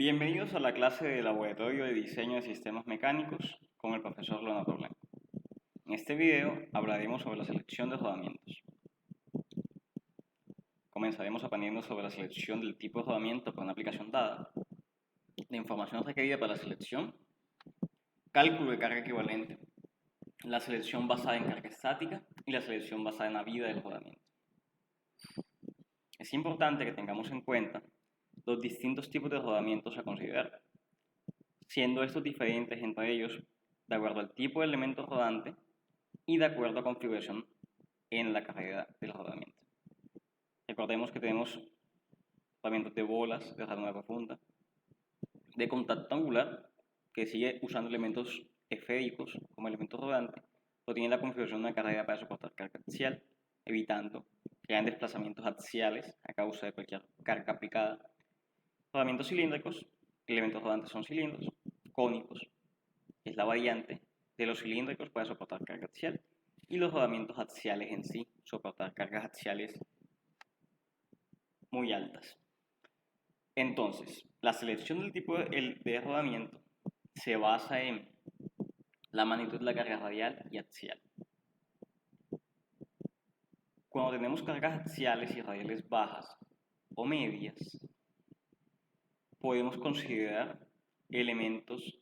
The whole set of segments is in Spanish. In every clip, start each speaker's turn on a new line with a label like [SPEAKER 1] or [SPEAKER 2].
[SPEAKER 1] Bienvenidos a la clase de Laboratorio de Diseño de Sistemas Mecánicos con el profesor Leonardo Blanco. En este video hablaremos sobre la selección de rodamientos. Comenzaremos aprendiendo sobre la selección del tipo de rodamiento para una aplicación dada, la información requerida para la selección, cálculo de carga equivalente, la selección basada en carga estática y la selección basada en la vida del rodamiento. Es importante que tengamos en cuenta los distintos tipos de rodamientos a considerar, siendo estos diferentes entre ellos de acuerdo al tipo de elemento rodante y de acuerdo a configuración en la carrera del rodamiento. Recordemos que tenemos rodamientos de bolas de ranura profunda, de contacto angular, que sigue usando elementos esféricos como elemento rodante, pero tiene la configuración de una carrera para soportar carga axial, evitando que hayan desplazamientos axiales a causa de cualquier carga aplicada. Rodamientos cilíndricos, elementos rodantes son cilindros, cónicos, es la variante de los cilíndricos para soportar carga axial, y los rodamientos axiales en sí, soportar cargas axiales muy altas. Entonces, la selección del tipo de rodamiento se basa en la magnitud de la carga radial y axial. Cuando tenemos cargas axiales y radiales bajas o medias, podemos considerar elementos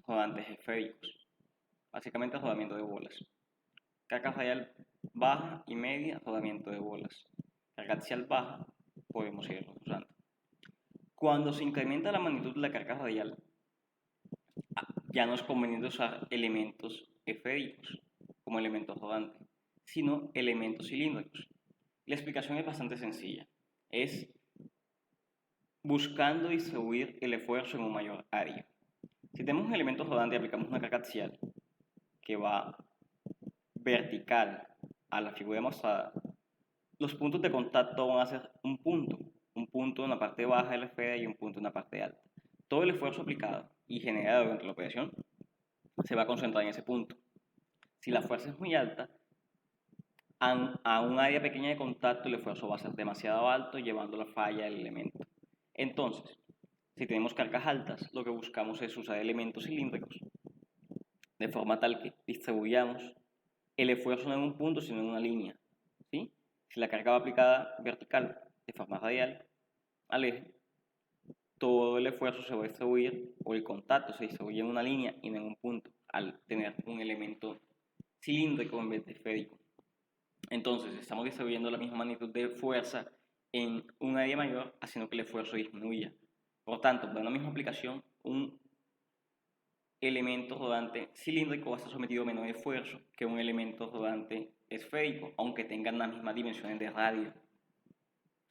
[SPEAKER 1] rodantes esféricos, básicamente rodamiento de bolas. Carga radial baja y media, rodamiento de bolas. Carga axial baja, podemos seguirlo usando. Cuando se incrementa la magnitud de la carga radial, ya no es conveniente usar elementos esféricos como elementos rodantes, sino elementos cilíndricos. La explicación es bastante sencilla. Es buscando distribuir el esfuerzo en un mayor área. Si tenemos un elemento rodante y aplicamos una carga axial que va vertical a la figura mostrada, los puntos de contacto van a ser un punto en la parte baja de la esfera y un punto en la parte alta. Todo el esfuerzo aplicado y generado durante la operación se va a concentrar en ese punto. Si la fuerza es muy alta, a un área pequeña de contacto el esfuerzo va a ser demasiado alto, llevando la falla del elemento. Entonces, si tenemos cargas altas, lo que buscamos es usar elementos cilíndricos de forma tal que distribuyamos el esfuerzo no en un punto, sino en una línea. ¿Sí? Si la carga va aplicada vertical de forma radial al eje, todo el esfuerzo se va a distribuir, o el contacto se distribuye en una línea y no en un punto, al tener un elemento cilíndrico en vez de esférico. Entonces, estamos distribuyendo la misma magnitud de fuerza en un área mayor, haciendo que el esfuerzo disminuya. Por lo tanto, para una misma aplicación, un elemento rodante cilíndrico va a estar sometido a menor esfuerzo que un elemento rodante esférico, aunque tengan las mismas dimensiones de radio,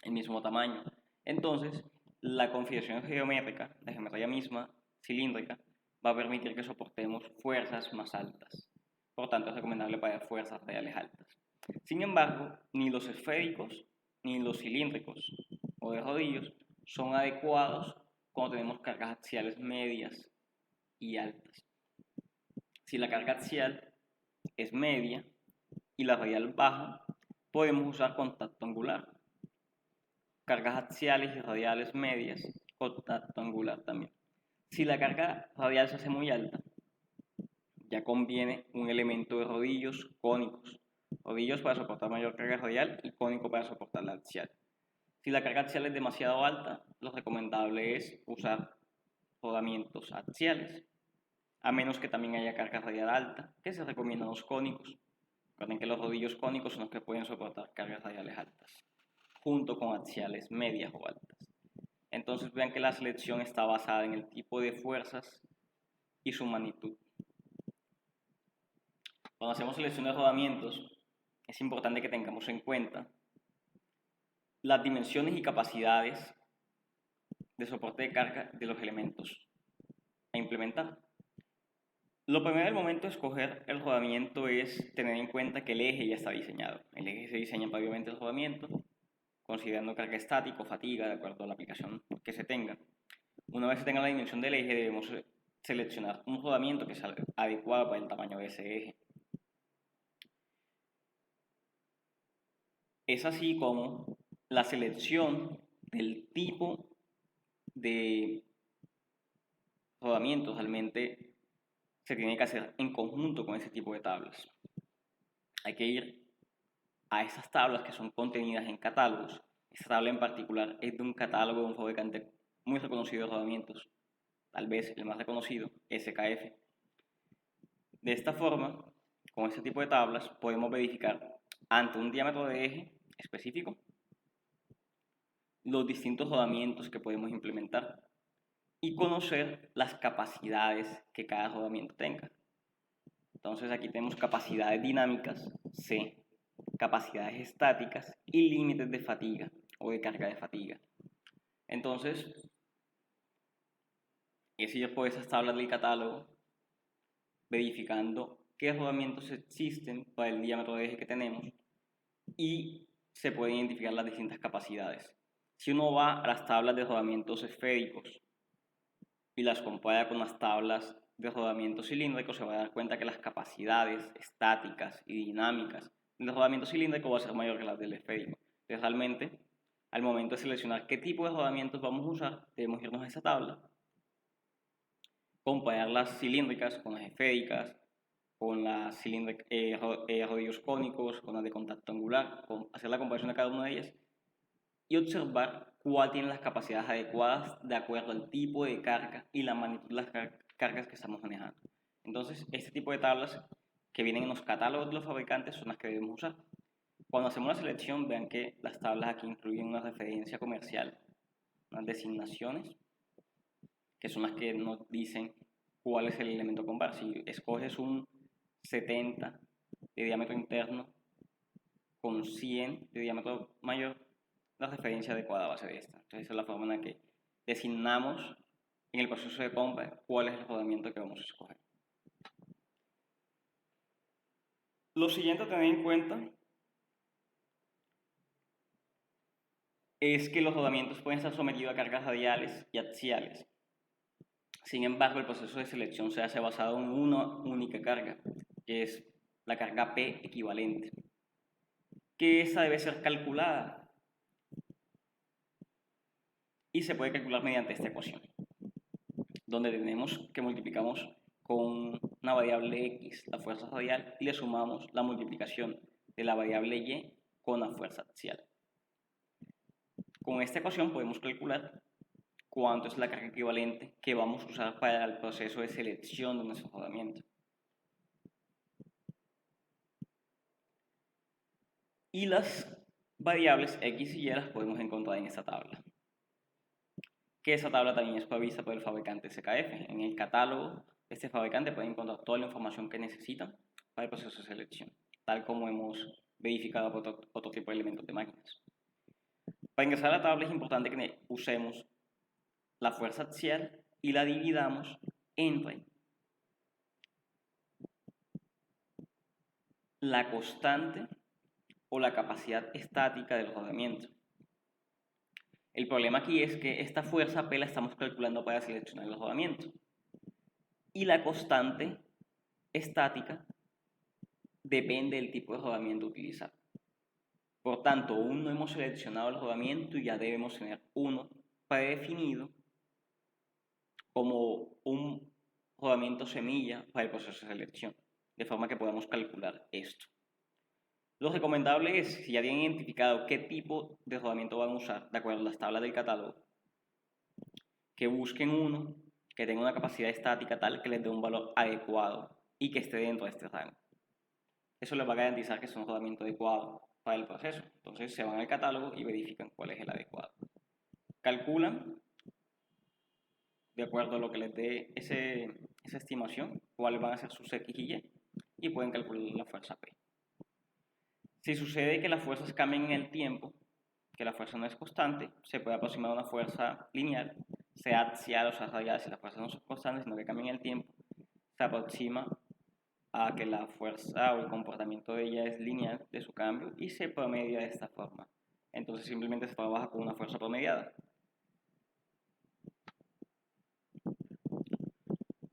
[SPEAKER 1] el mismo tamaño. Entonces, la configuración geométrica, la geometría misma, cilíndrica, va a permitir que soportemos fuerzas más altas. Por lo tanto, es recomendable para fuerzas reales altas. Sin embargo, ni los esféricos ni los cilíndricos o de rodillos son adecuados cuando tenemos cargas axiales medias y altas. Si la carga axial es media y la radial baja, podemos usar contacto angular. Cargas axiales y radiales medias, contacto angular también. Si la carga radial se hace muy alta, ya conviene un elemento de rodillos cónicos. Rodillos para soportar mayor carga radial y cónico para soportar la axial. Si la carga axial es demasiado alta, lo recomendable es usar rodamientos axiales, a menos que también haya carga radial alta, que se recomiendan los cónicos. Recuerden que los rodillos cónicos son los que pueden soportar cargas radiales altas, junto con axiales medias o altas. Entonces vean que la selección está basada en el tipo de fuerzas y su magnitud. Cuando hacemos selección de rodamientos, es importante que tengamos en cuenta las dimensiones y capacidades de soporte de carga de los elementos a implementar. Lo primero del momento de escoger el rodamiento es tener en cuenta que el eje ya está diseñado. El eje se diseña previamente el rodamiento, considerando carga estática o fatiga de acuerdo a la aplicación que se tenga. Una vez se tenga la dimensión del eje, debemos seleccionar un rodamiento que sea adecuado para el tamaño de ese eje. Es así como la selección del tipo de rodamientos realmente se tiene que hacer en conjunto con ese tipo de tablas. Hay que ir a esas tablas que son contenidas en catálogos. Esta tabla en particular es de un catálogo de un fabricante muy reconocido de rodamientos, tal vez el más reconocido, SKF. De esta forma, con este tipo de tablas, podemos verificar ante un diámetro de eje específico los distintos rodamientos que podemos implementar y conocer las capacidades que cada rodamiento tenga. Entonces aquí tenemos capacidades dinámicas, C, capacidades estáticas y límites de fatiga o de carga de fatiga. Entonces, es ir por esas tablas del catálogo verificando qué rodamientos existen para el diámetro de eje que tenemos y se pueden identificar las distintas capacidades. Si uno va a las tablas de rodamientos esféricos y las compara con las tablas de rodamientos cilíndricos, se va a dar cuenta que las capacidades estáticas y dinámicas del rodamiento cilíndrico va a ser mayor que las del esférico. Entonces, realmente, al momento de seleccionar qué tipo de rodamientos vamos a usar, debemos irnos a esa tabla, comparar las cilíndricas con las esféricas, con las rodillos cónicos, con las de contacto angular, hacer la comparación de cada una de ellas y observar cuál tiene las capacidades adecuadas de acuerdo al tipo de carga y la magnitud de las cargas que estamos manejando. Entonces, este tipo de tablas que vienen en los catálogos de los fabricantes son las que debemos usar. Cuando hacemos la selección, vean que las tablas aquí incluyen una referencia comercial, unas designaciones, que son las que nos dicen cuál es el elemento a comparar. Si escoges un 70 de diámetro interno con 100 de diámetro mayor, la referencia adecuada va a ser esta. Entonces, esa es la forma en la que designamos en el proceso de compra cuál es el rodamiento que vamos a escoger. Lo siguiente a tener en cuenta es que los rodamientos pueden estar sometidos a cargas radiales y axiales. Sin embargo, el proceso de selección se hace basado en una única carga, que es la carga P equivalente, que esa debe ser calculada y se puede calcular mediante esta ecuación, donde tenemos que multiplicamos con una variable X la fuerza radial y le sumamos la multiplicación de la variable Y con la fuerza axial. Con esta ecuación podemos calcular cuánto es la carga equivalente que vamos a usar para el proceso de selección de nuestro rodamiento. Y las variables X y Y las podemos encontrar en esta tabla. Que esa tabla también es provista por el fabricante SKF. En el catálogo de este fabricante pueden encontrar toda la información que necesitan para el proceso de selección, tal como hemos verificado por otro tipo de elementos de máquinas. Para ingresar a la tabla es importante que usemos la fuerza axial y la dividamos entre la constante o la capacidad estática del rodamiento. El problema aquí es que esta fuerza P la estamos calculando para seleccionar el rodamiento y la constante estática depende del tipo de rodamiento utilizado. Por tanto, aún no hemos seleccionado el rodamiento y ya debemos tener uno predefinido como un rodamiento semilla para el proceso de selección, de forma que podamos calcular esto. Lo recomendable es, si ya tienen identificado qué tipo de rodamiento van a usar, de acuerdo a las tablas del catálogo, que busquen uno que tenga una capacidad estática tal que les dé un valor adecuado y que esté dentro de este rango. Eso les va a garantizar que es un rodamiento adecuado para el proceso. Entonces se van al catálogo y verifican cuál es el adecuado. Calculan, de acuerdo a lo que les dé esa estimación, cuáles van a ser sus X y Y pueden calcular la fuerza P. Si sucede que las fuerzas cambian en el tiempo, que la fuerza no es constante, se puede aproximar a una fuerza lineal, sea axial o sea radial. Si las fuerzas no son constantes, sino que cambian en el tiempo, se aproxima a que la fuerza o el comportamiento de ella es lineal de su cambio y se promedia de esta forma. Entonces simplemente se trabaja con una fuerza promediada.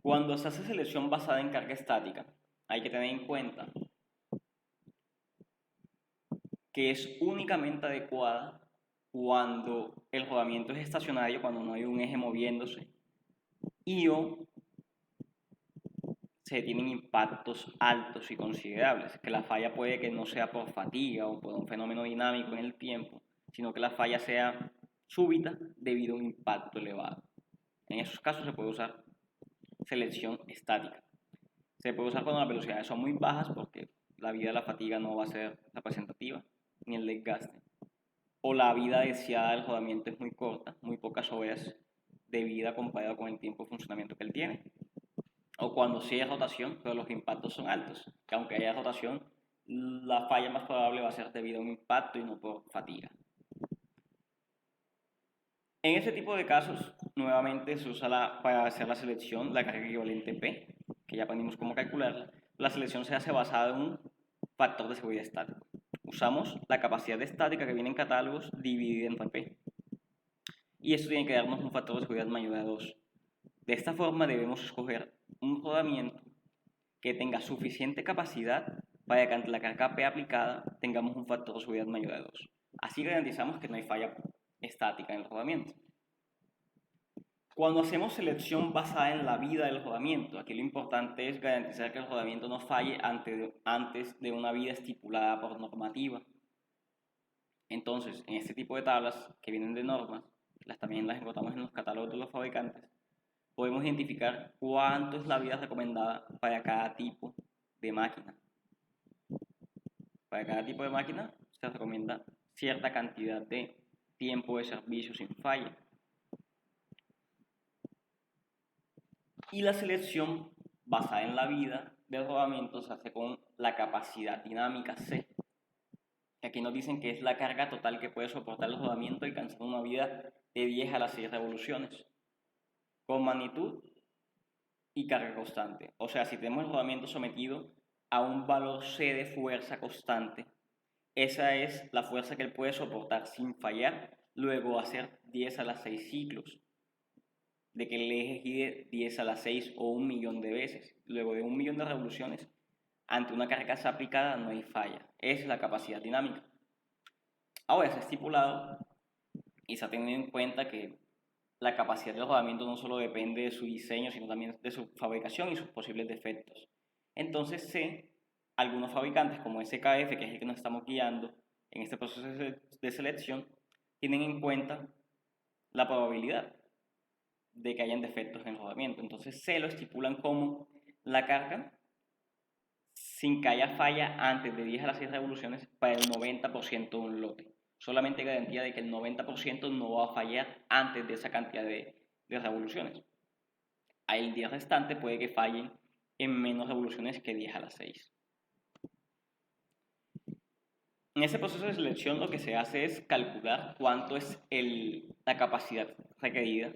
[SPEAKER 1] Cuando se hace selección basada en carga estática, hay que tener en cuenta que es únicamente adecuada cuando el rodamiento es estacionario, cuando no hay un eje moviéndose y o se tienen impactos altos y considerables, que la falla puede que no sea por fatiga o por un fenómeno dinámico en el tiempo, sino que la falla sea súbita debido a un impacto elevado. En esos casos se puede usar selección estática. Se puede usar cuando las velocidades son muy bajas porque la vida de la fatiga no va a ser representativa, ni el desgaste. O la vida deseada del rodamiento es muy corta, muy pocas horas de vida comparado con el tiempo de funcionamiento que él tiene. O cuando sí hay rotación, pero los impactos son altos, que aunque haya rotación, la falla más probable va a ser debido a un impacto y no por fatiga. En este tipo de casos, nuevamente se usa para hacer la selección la carga equivalente P, que ya aprendimos cómo calcularla. La selección se hace basada en un factor de seguridad estático. Usamos la capacidad estática que viene en catálogos dividida entre P. Y esto tiene que darnos un factor de seguridad mayor a 2. De esta forma debemos escoger un rodamiento que tenga suficiente capacidad para que ante la carga P aplicada tengamos un factor de seguridad mayor a 2. Así garantizamos que no hay falla estática en el rodamiento. Cuando hacemos selección basada en la vida del rodamiento, aquí lo importante es garantizar que el rodamiento no falle antes de una vida estipulada por normativa. Entonces, en este tipo de tablas que vienen de normas, también las encontramos en los catálogos de los fabricantes, podemos identificar cuánto es la vida recomendada para cada tipo de máquina. Para cada tipo de máquina se recomienda cierta cantidad de tiempo de servicio sin falla. Y la selección basada en la vida del rodamiento se hace con la capacidad dinámica C, que aquí nos dicen que es la carga total que puede soportar el rodamiento alcanzando una vida de 10 a las 6 revoluciones, con magnitud y carga constante. O sea, si tenemos el rodamiento sometido a un valor C de fuerza constante, esa es la fuerza que él puede soportar sin fallar, luego hacer 10 a las 6 ciclos, de que el eje gire 10 a las 6 o 1.000.000 de veces. Luego de 1.000.000 de revoluciones, ante una carga aplicada no hay falla. Es la capacidad dinámica. Ahora se ha estipulado y se ha tenido en cuenta que la capacidad del rodamiento no solo depende de su diseño, sino también de su fabricación y sus posibles defectos. Entonces, algunos fabricantes como SKF, que es el que nos estamos guiando en este proceso de selección, tienen en cuenta la probabilidad de que hayan defectos en el rodamiento. Entonces, se lo estipulan como la carga sin que haya falla antes de 10 a las 6 revoluciones para el 90% de un lote. Solamente garantía de que el 90% no va a fallar antes de esa cantidad de revoluciones. El 10 restante puede que fallen en menos revoluciones que 10 a las 6. En ese proceso de selección lo que se hace es calcular cuánto es la capacidad requerida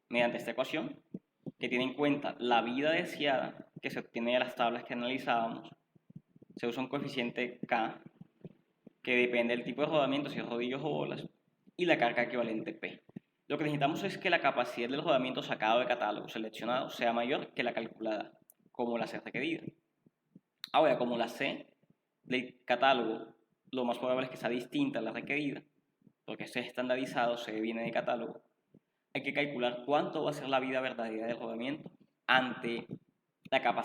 [SPEAKER 1] mediante esta ecuación, que tiene en cuenta la vida deseada que se obtiene de las tablas que analizábamos. Se usa un coeficiente K que depende del tipo de rodamiento, si es rodillos o bolas, y la carga equivalente P. Lo que necesitamos es que la capacidad del rodamiento sacado de catálogo seleccionado sea mayor que la calculada, como la C requerida. Ahora, como la C del catálogo, lo más probable es que sea distinta a la requerida, porque esto es estandarizado, se viene de catálogo. Hay que calcular cuánto va a ser la vida verdadera del rodamiento ante la capacidad